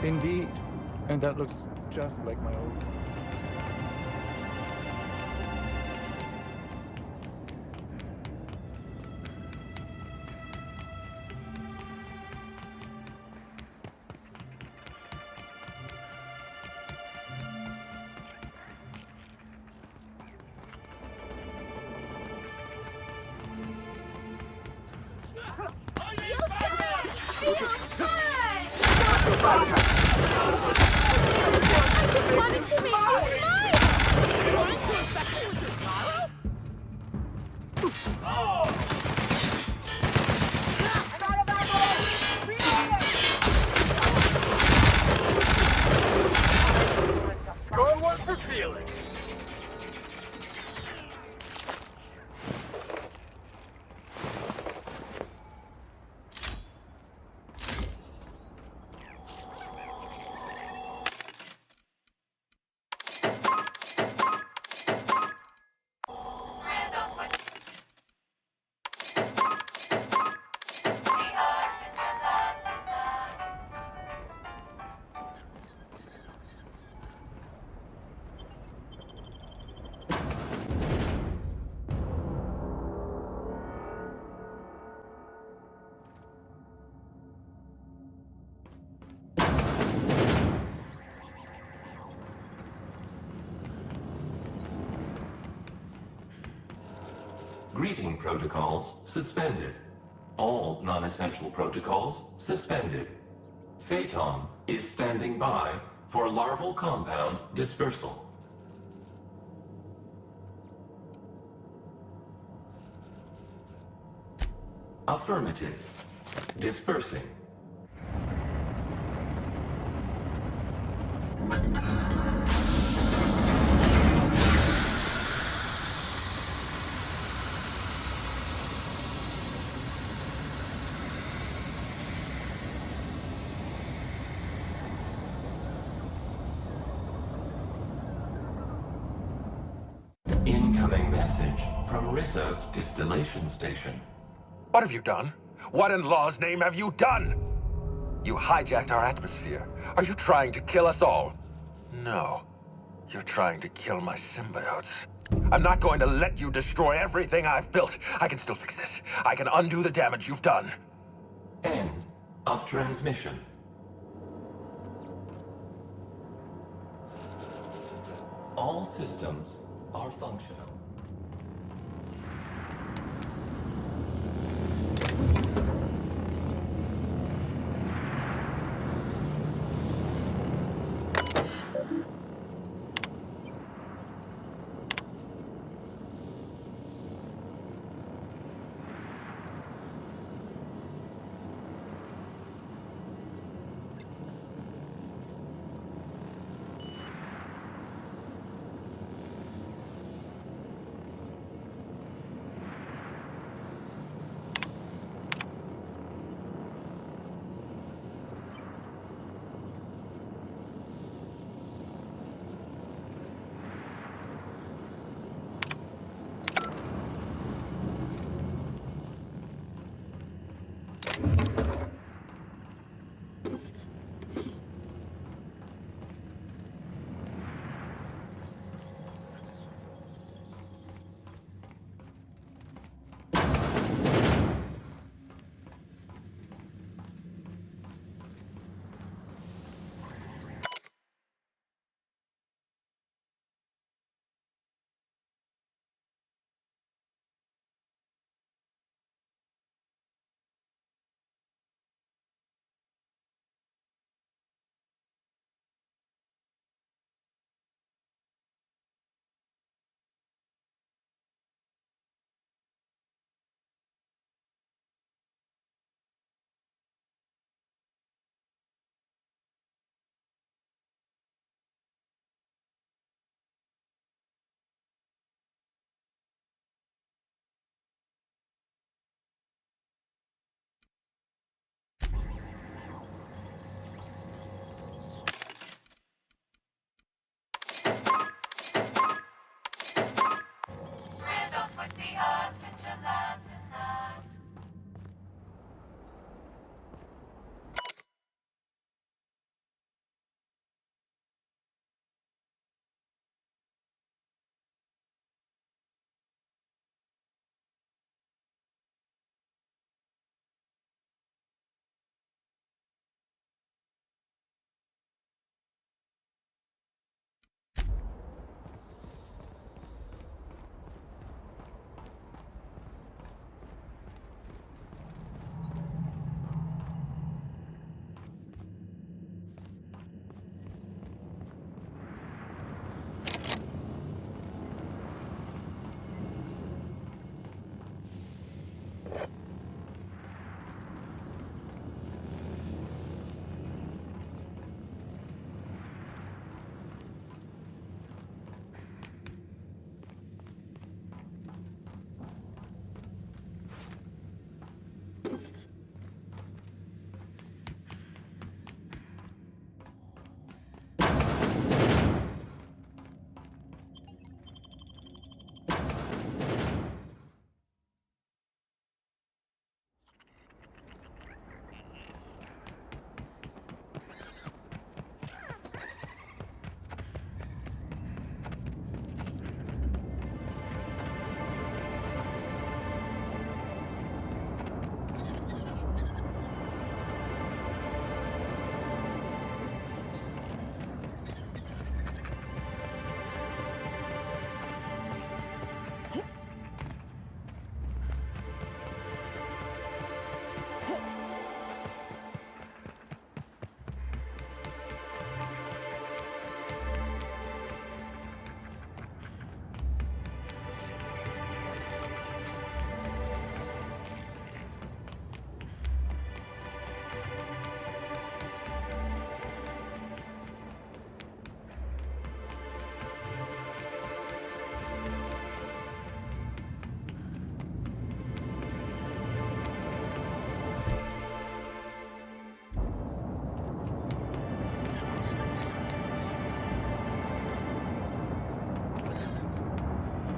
Indeed. And that looks just like my old. Score one for Felix. Greeting protocols suspended. All non-essential protocols suspended. Phaeton is standing by for larval compound dispersal. Affirmative. Dispersing. Incoming message from Rizzo's distillation station. What have you done? What in law's name have you done? You hijacked our atmosphere. Are you trying to kill us all? No. You're trying to kill my symbiotes. I'm not going to let you destroy everything I've built. I can still fix this. I can undo the damage you've done. End of transmission. All systems are functional.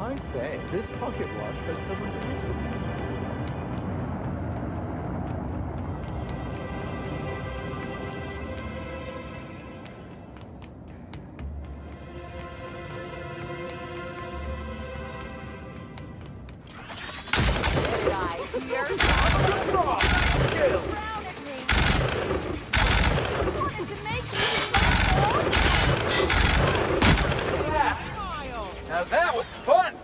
I say, this pocket watch has someone's initial. Now that was fun!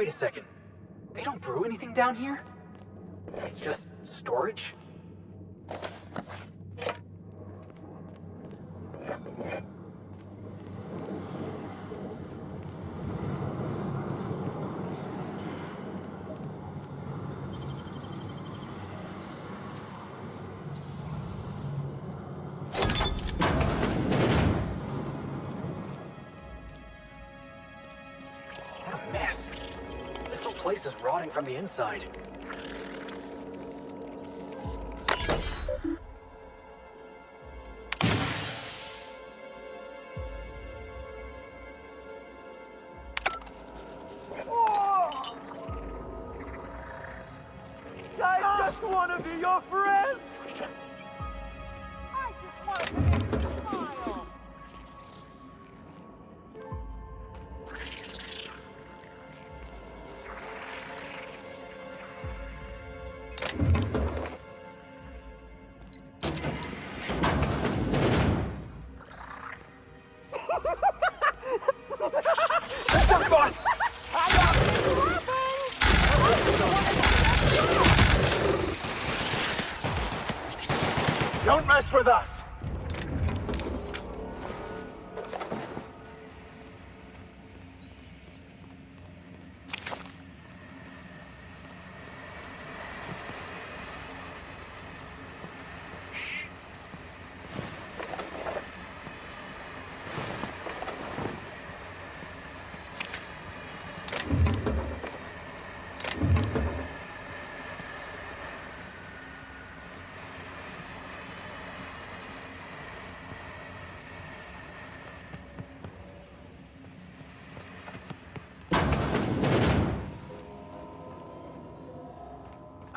Wait a second. They don't brew anything down here? It's just storage? What a mess. This whole place is rotting from the inside. I just want to be your friend! I just want to make you smile. Boss! Don't mess with us!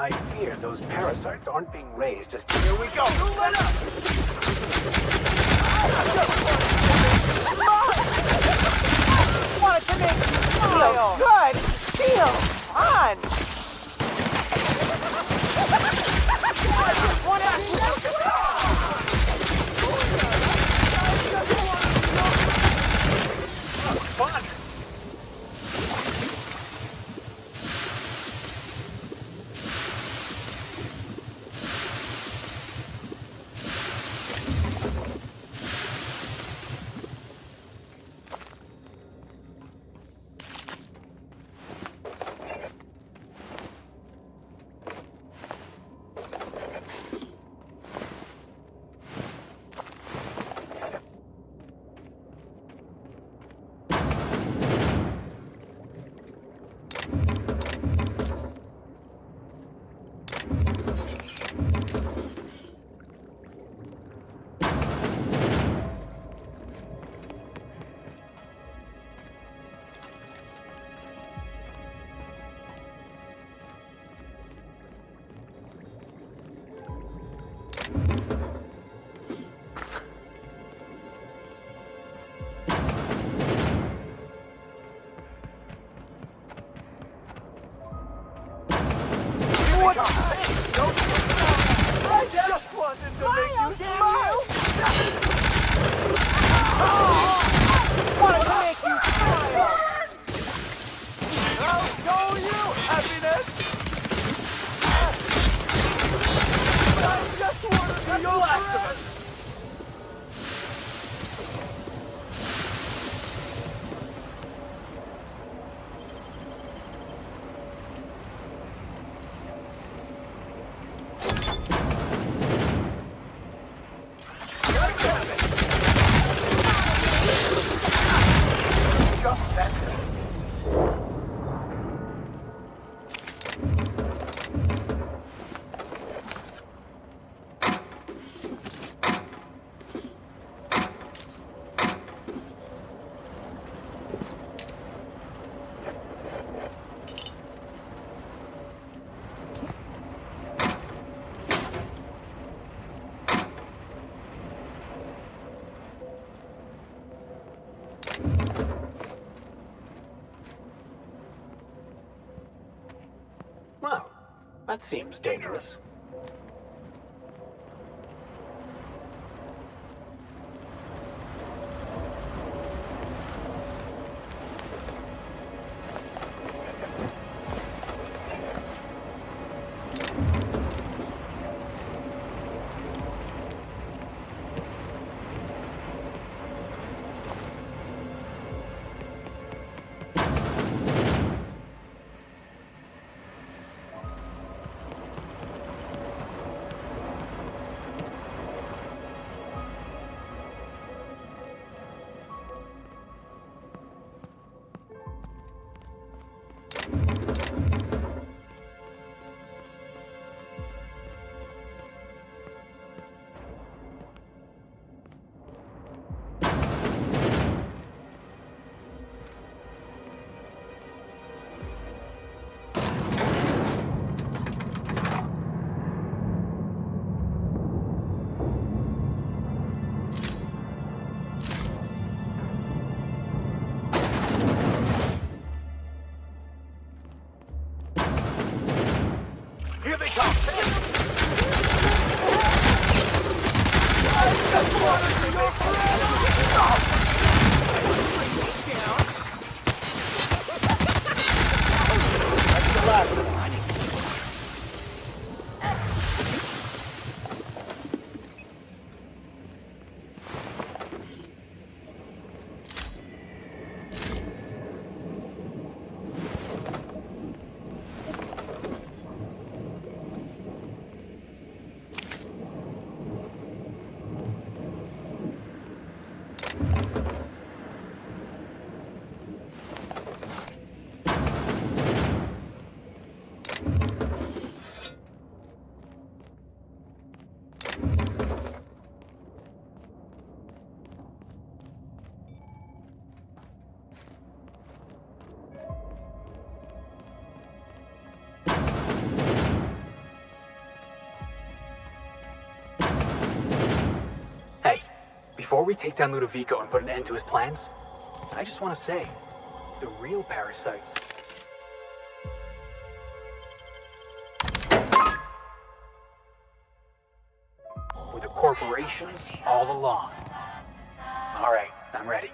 I fear those parasites aren't being raised as... Here we go! Let up! Wanted to make you smile. Good. Feel fun. I just want to be your Fun! I just wanted to make you smile! wanted to make you smile. I'll show you happiness! I just want to be your friend! Well, that seems dangerous. That's the last one. Hey, before we take down Ludovico and put an end to his plans, I just want to say, the real parasites were the corporations all along. All right, I'm ready.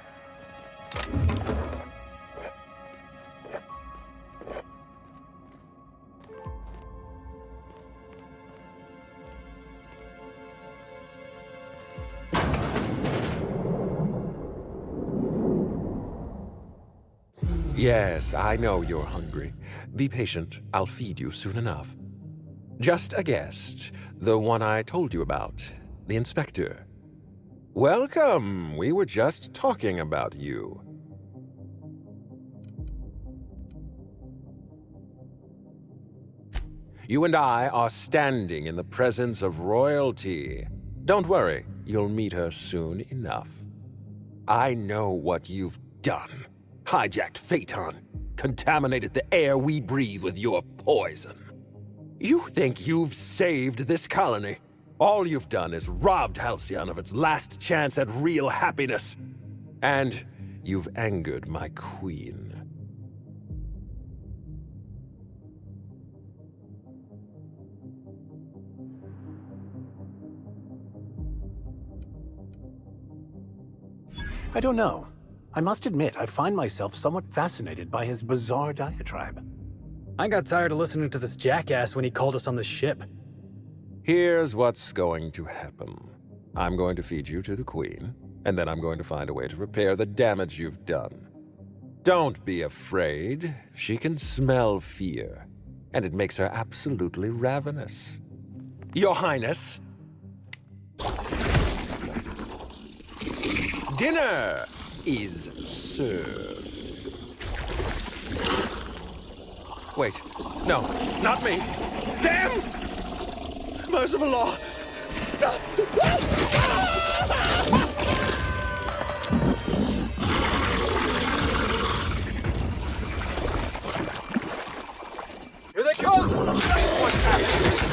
Yes, I know you're hungry. Be patient. I'll feed you soon enough. Just a guest. The one I told you about. The inspector. Welcome. We were just talking about you. You and I are standing in the presence of royalty. Don't worry. You'll meet her soon enough. I know what you've done. Hijacked Phaeton, contaminated the air we breathe with your poison. You think you've saved this colony? All you've done is robbed Halcyon of its last chance at real happiness. And you've angered my queen. I don't know. I must admit, I find myself somewhat fascinated by his bizarre diatribe. I got tired of listening to this jackass when he called us on the ship. Here's what's going to happen. I'm going to feed you to the Queen, and then I'm going to find a way to repair the damage you've done. Don't be afraid. She can smell fear, and it makes her absolutely ravenous. Your Highness! Dinner is served. Wait, no, not me. Damn! Merciful law! Stop! Here they come! What's happening?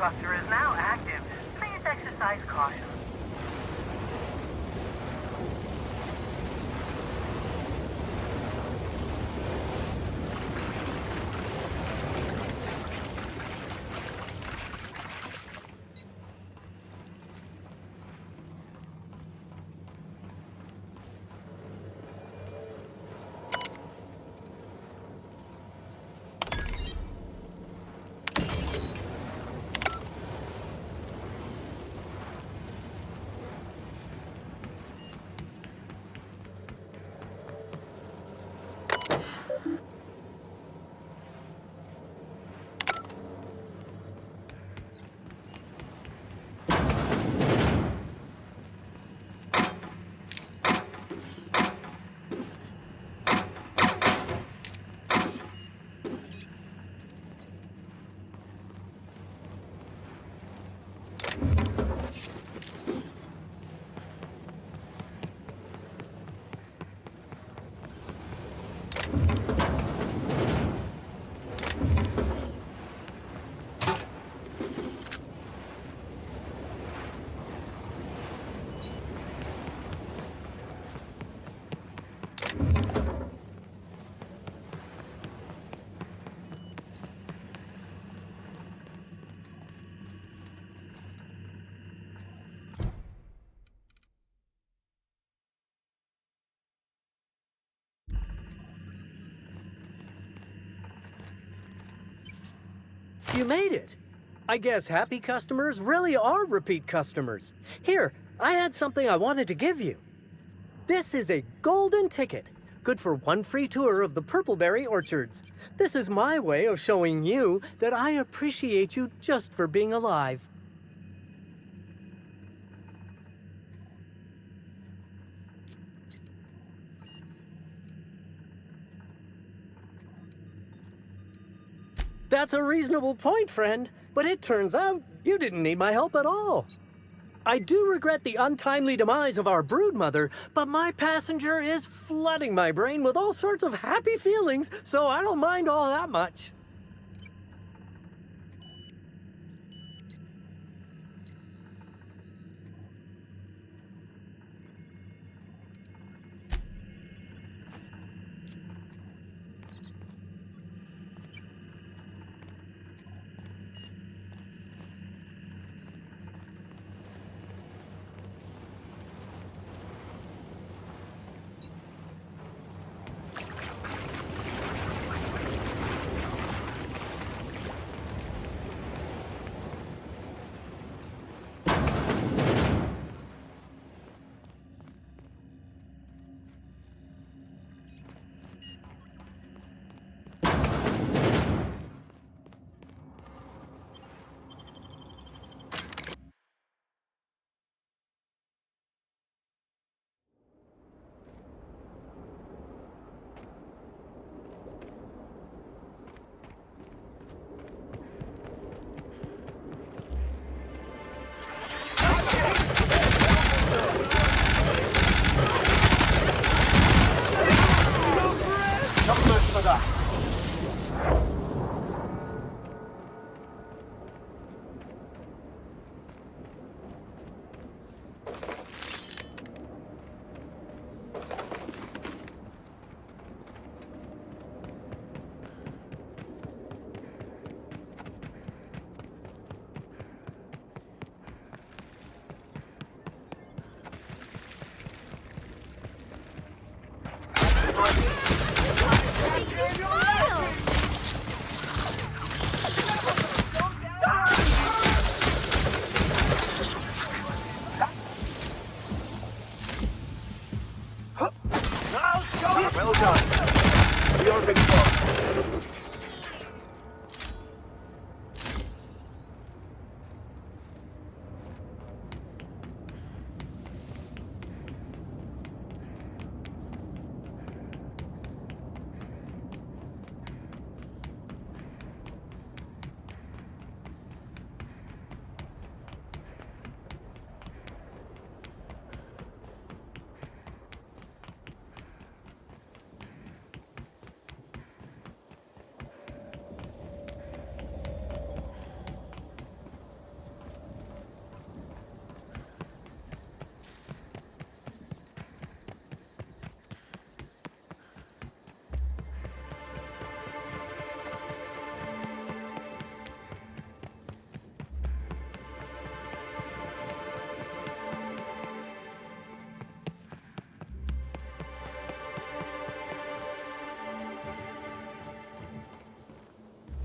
cluster is now active. Please exercise caution. You made it. I guess happy customers really are repeat customers. Here, I had something I wanted to give you. This is a golden ticket, good for one free tour of the purpleberry orchards. This is my way of showing you that I appreciate you just for being alive. That's a reasonable point, friend, but it turns out you didn't need my help at all. I do regret the untimely demise of our broodmother, but my passenger is flooding my brain with all sorts of happy feelings, so I don't mind all that much. Well done. We are victorious.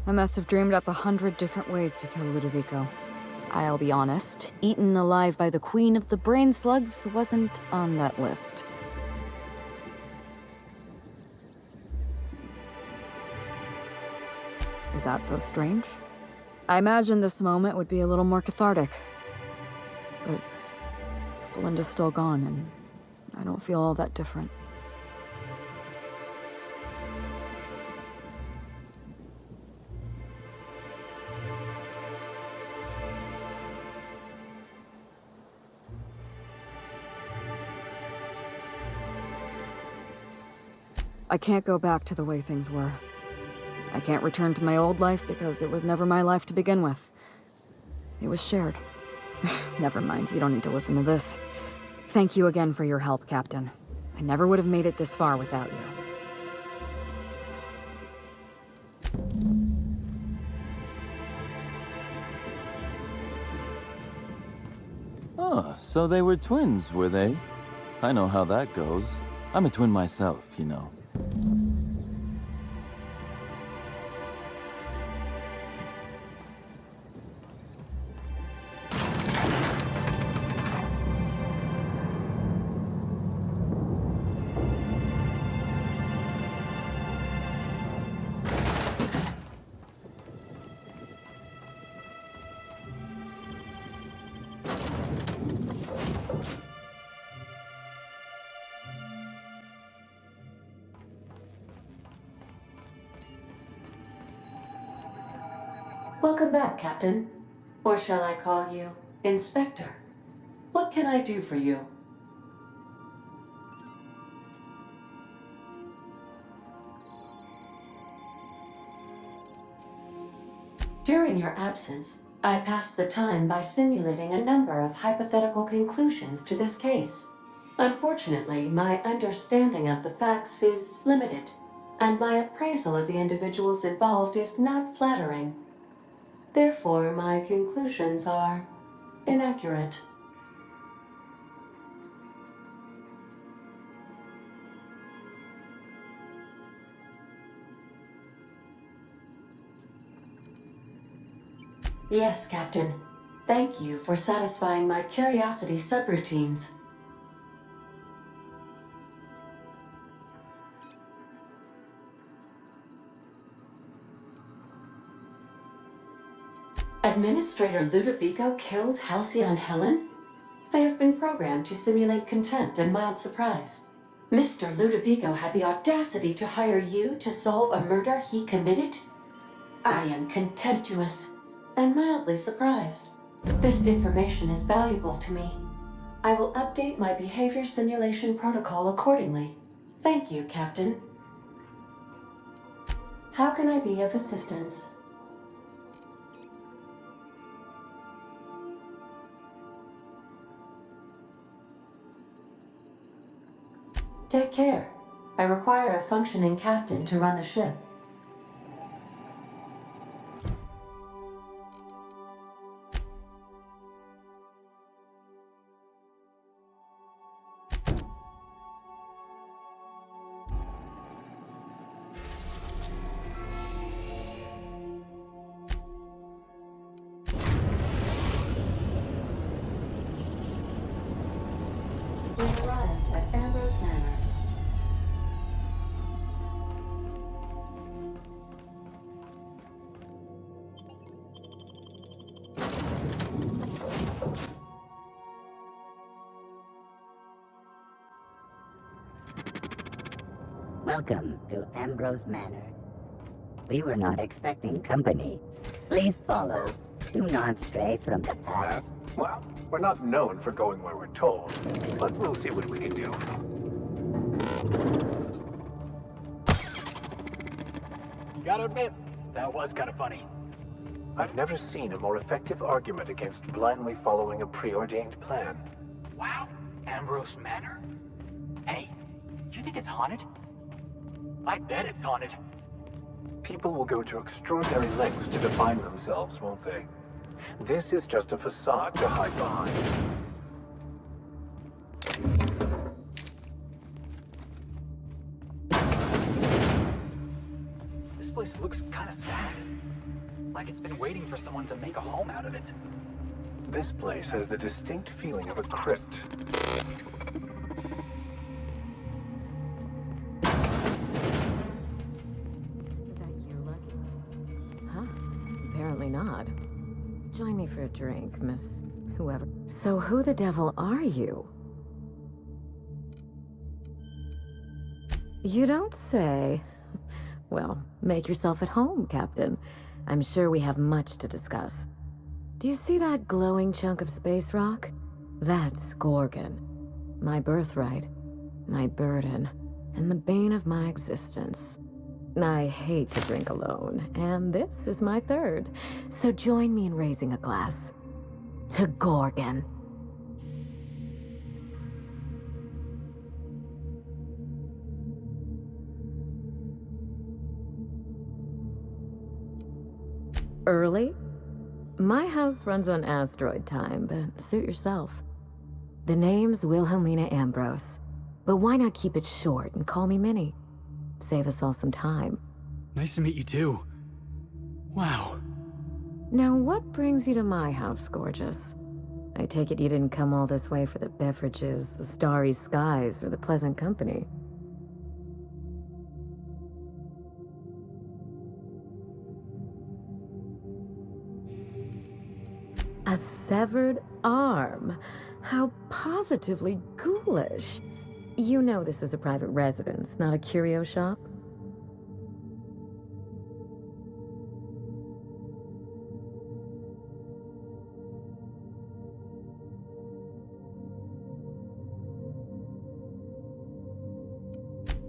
I must have dreamed up 100 different ways to kill Ludovico. I'll be honest, eaten alive by the queen of the brain slugs wasn't on that list. Is that so strange? I imagined this moment would be a little more cathartic. But Belinda's still gone, and I don't feel all that different. I can't go back to the way things were. I can't return to my old life because it was never my life to begin with. It was shared. Never mind, you don't need to listen to this. Thank you again for your help, Captain. I never would have made it this far without you. Oh, so they were twins, were they? I know how that goes. I'm a twin myself, you know. Welcome back, Captain. Or shall I call you Inspector? What can I do for you? During your absence, I passed the time by simulating a number of hypothetical conclusions to this case. Unfortunately, my understanding of the facts is limited, and my appraisal of the individuals involved is not flattering. Therefore, my conclusions are inaccurate. Yes, Captain. Thank you for satisfying my curiosity subroutines. Administrator Ludovico killed Halcyon Helen? I have been programmed to simulate contempt and mild surprise. Mr. Ludovico had the audacity to hire you to solve a murder he committed? I am contemptuous and mildly surprised. This information is valuable to me. I will update my behavior simulation protocol accordingly. Thank you, Captain. How can I be of assistance? Take care. I require a functioning captain to run the ship. We arrived at Ambrose Manor. Welcome to Ambrose Manor. We were not expecting company. Please follow. Do not stray from the path. Well, we're not known for going where we're told, but we'll see what we can do. Gotta admit, that was kind of funny. I've never seen a more effective argument against blindly following a preordained plan. Wow, Ambrose Manor? Hey, you think it's haunted? I bet it's haunted. People will go to extraordinary lengths to define themselves, won't they? This is just a facade to hide behind. This place looks kind of sad. Like it's been waiting for someone to make a home out of it. This place has the distinct feeling of a crypt. Is that you, Lucky? Huh? Apparently not. Join me for a drink, Miss whoever. So who the devil are you? You don't say. Well, make yourself at home, Captain. I'm sure we have much to discuss. Do you see that glowing chunk of space rock? That's Gorgon. My birthright, my burden, and the bane of my existence. I hate to drink alone, and this is my third. So join me in raising a glass. To Gorgon. Early? My house runs on asteroid time, but suit yourself. The name's Wilhelmina Ambrose, but why not keep it short and call me Minnie? Save us all some time. Nice to meet you too. Wow. Now what brings you to my house, gorgeous? I take it you didn't come all this way for the beverages, the starry skies, or the pleasant company. A severed arm. How positively ghoulish. You know this is a private residence, not a curio shop?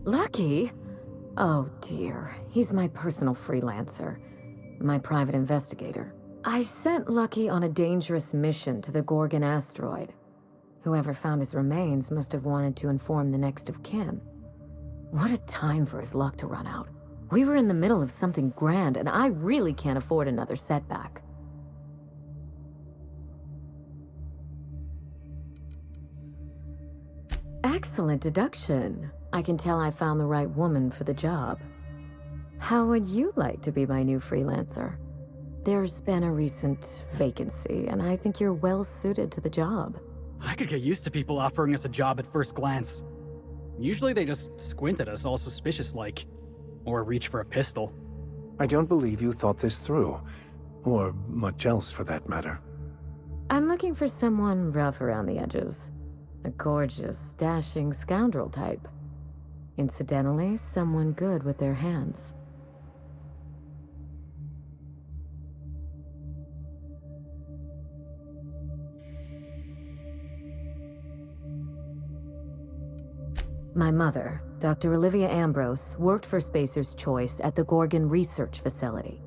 Lucky? Oh dear, he's my personal freelancer. My private investigator. I sent Lucky on a dangerous mission to the Gorgon asteroid. Whoever found his remains must have wanted to inform the next of kin. What a time for his luck to run out. We were in the middle of something grand, and I really can't afford another setback. Excellent deduction. I can tell I found the right woman for the job. How would you like to be my new freelancer? There's been a recent vacancy, and I think you're well suited to the job. I could get used to people offering us a job at first glance. Usually they just squint at us all suspicious-like. Or reach for a pistol. I don't believe you thought this through. Or much else, for that matter. I'm looking for someone rough around the edges. A gorgeous, dashing scoundrel type. Incidentally, someone good with their hands. My mother, Dr. Olivia Ambrose, worked for Spacer's Choice at the Gorgon Research Facility.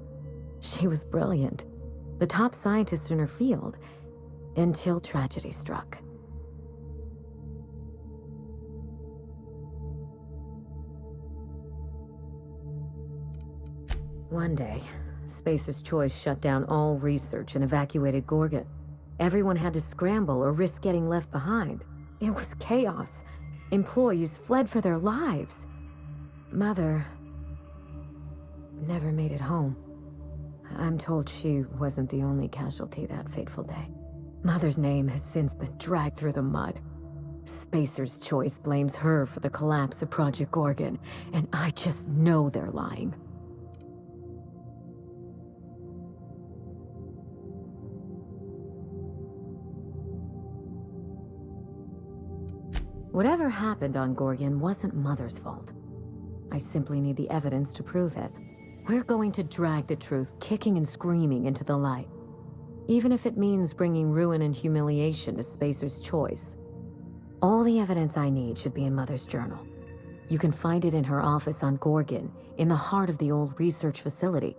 She was brilliant, the top scientist in her field, until tragedy struck. One day, Spacer's Choice shut down all research and evacuated Gorgon. Everyone had to scramble or risk getting left behind. It was chaos. Employees fled for their lives. Mother never made it home. I'm told she wasn't the only casualty that fateful day. Mother's name has since been dragged through the mud. Spacer's Choice blames her for the collapse of Project Gorgon, and I just know they're lying. Whatever happened on Gorgon wasn't Mother's fault. I simply need the evidence to prove it. We're going to drag the truth kicking and screaming into the light. Even if it means bringing ruin and humiliation to Spacer's Choice. All the evidence I need should be in Mother's journal. You can find it in her office on Gorgon, in the heart of the old research facility.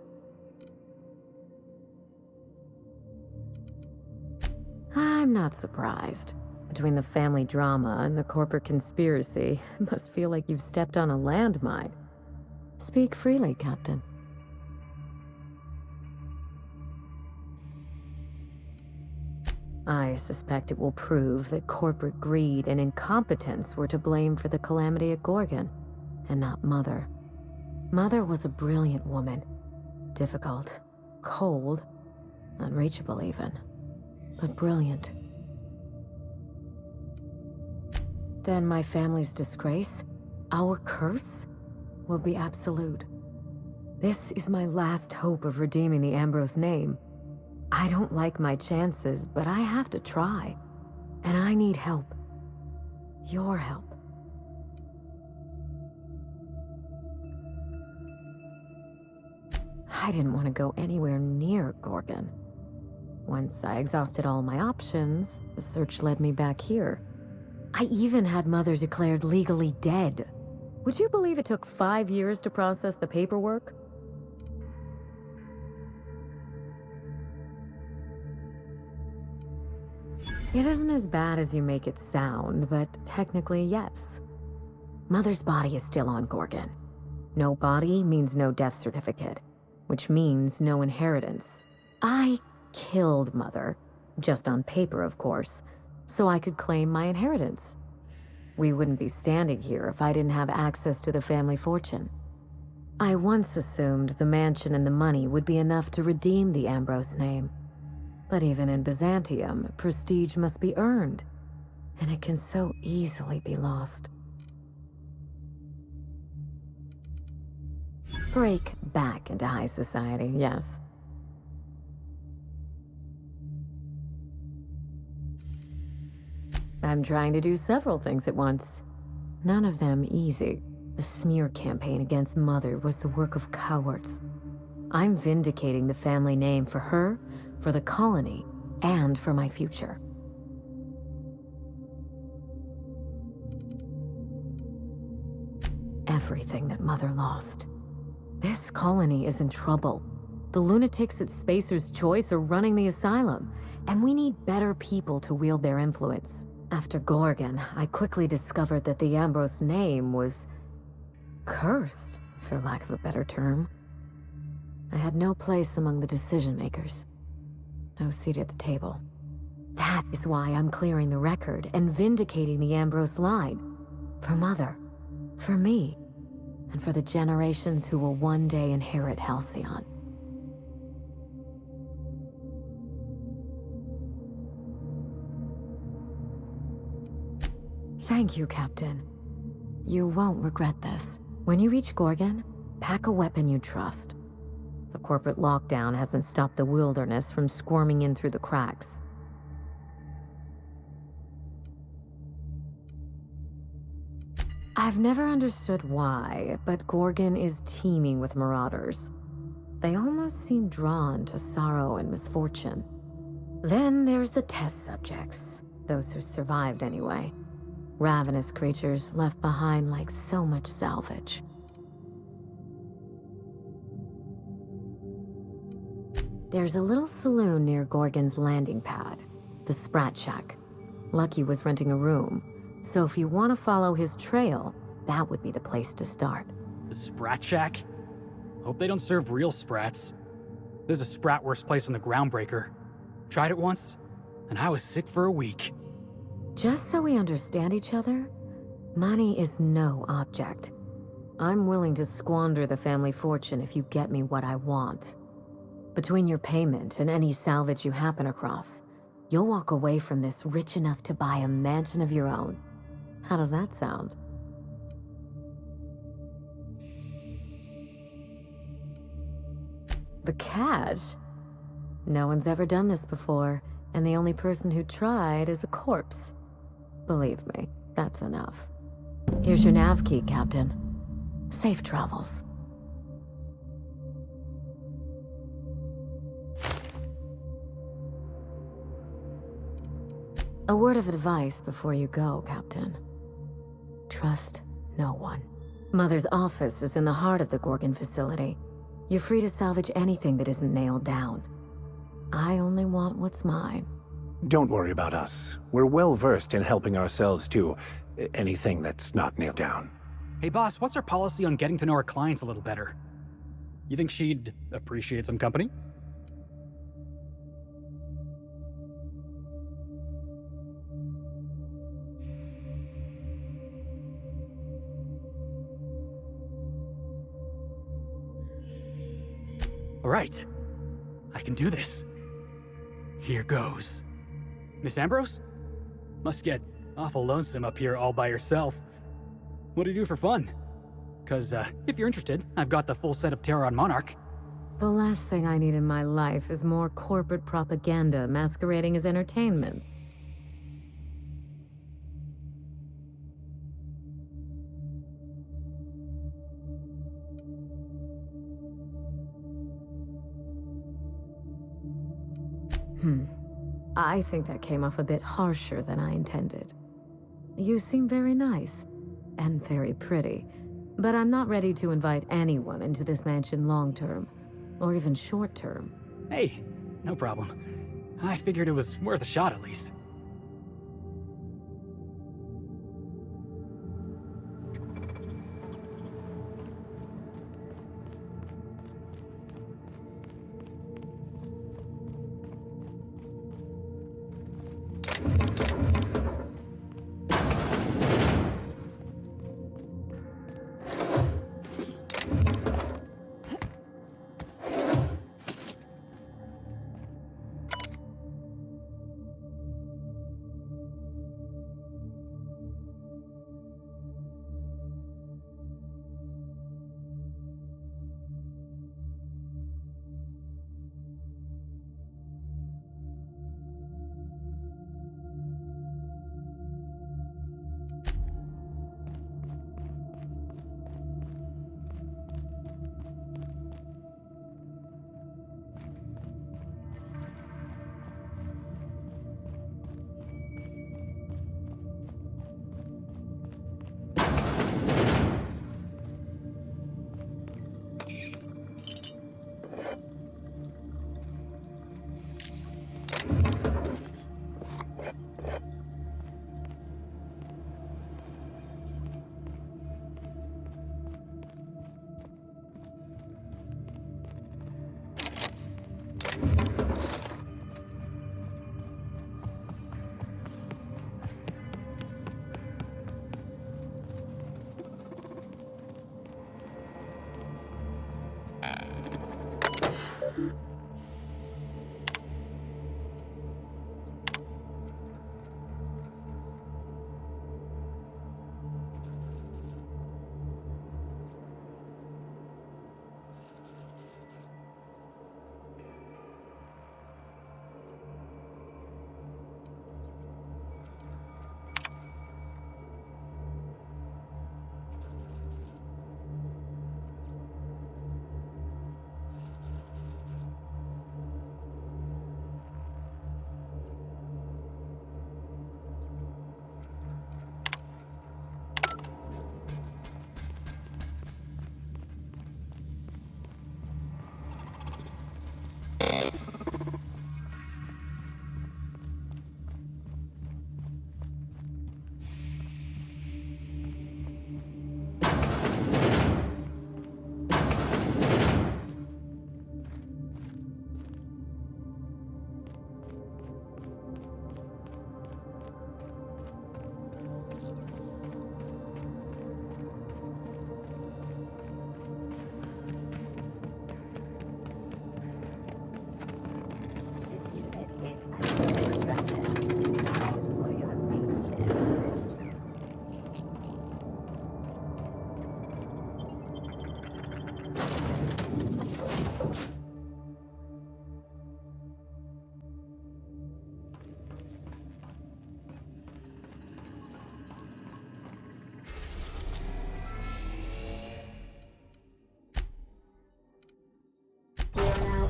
I'm not surprised. Between the family drama and the corporate conspiracy, it must feel like you've stepped on a landmine. Speak freely, Captain. I suspect it will prove that corporate greed and incompetence were to blame for the calamity at Gorgon, and not Mother. Mother was a brilliant woman. Difficult, cold, unreachable even, but brilliant. Then my family's disgrace, our curse, will be absolute. This is my last hope of redeeming the Ambrose name. I don't like my chances, but I have to try. And I need help. Your help. I didn't want to go anywhere near Gorgon. Once I exhausted all my options, the search led me back here. I even had Mother declared legally dead. Would you believe it took 5 years to process the paperwork? It isn't as bad as you make it sound, but technically, yes. Mother's body is still on Gorgon. No body means no death certificate, which means no inheritance. I killed Mother, just on paper, of course, so I could claim my inheritance. We wouldn't be standing here if I didn't have access to the family fortune. I once assumed the mansion and the money would be enough to redeem the Ambrose name. But even in Byzantium, prestige must be earned, and it can so easily be lost. Break back into high society, yes. I'm trying to do several things at once. None of them easy. The smear campaign against Mother was the work of cowards. I'm vindicating the family name for her, for the colony, and for my future. Everything that Mother lost. This colony is in trouble. The lunatics at Spacer's Choice are running the asylum, and we need better people to wield their influence. After Gorgon, I quickly discovered that the Ambrose name was cursed, for lack of a better term. I had no place among the decision makers. No seat at the table. That is why I'm clearing the record and vindicating the Ambrose line. For Mother, for me, and for the generations who will one day inherit Halcyon. Thank you, Captain. You won't regret this. When you reach Gorgon, pack a weapon you trust. The corporate lockdown hasn't stopped the wilderness from squirming in through the cracks. I've never understood why, but Gorgon is teeming with marauders. They almost seem drawn to sorrow and misfortune. Then there's the test subjects, those who survived anyway. Ravenous creatures left behind like so much salvage. There's a little saloon near Gorgon's landing pad, the Sprat Shack. Lucky was renting a room, so if you want to follow his trail, that would be the place to start. The Sprat Shack? Hope they don't serve real sprats. There's a sprat-worst place on the Groundbreaker. Tried it once, and I was sick for a week. Just so we understand each other, money is no object. I'm willing to squander the family fortune if you get me what I want. Between your payment and any salvage you happen across, you'll walk away from this rich enough to buy a mansion of your own. How does that sound? The cash? No one's ever done this before, and the only person who tried is a corpse. Believe me, that's enough. Here's your nav key, Captain. Safe travels. A word of advice before you go, Captain. Trust no one. Mother's office is in the heart of the Gorgon facility. You're free to salvage anything that isn't nailed down. I only want what's mine. Don't worry about us. We're well versed in helping ourselves to anything that's not nailed down. Hey boss, what's our policy on getting to know our clients a little better? You think she'd appreciate some company? Alright. I can do this. Here goes. Miss Ambrose? Must get awful lonesome up here all by yourself. What do you do for fun? Cause, if you're interested, I've got the full set of Terror on Monarch. The last thing I need in my life is more corporate propaganda masquerading as entertainment. I think that came off a bit harsher than I intended. You seem very nice, and very pretty, but I'm not ready to invite anyone into this mansion long-term, or even short-term. Hey, no problem. I figured it was worth a shot at least.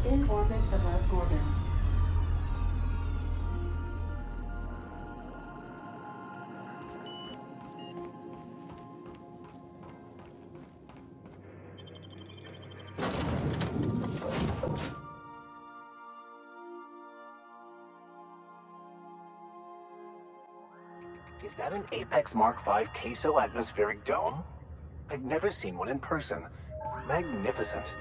In orbit above Gorgon. Is that an Apex Mark V queso atmospheric dome? I've never seen one in person. Magnificent.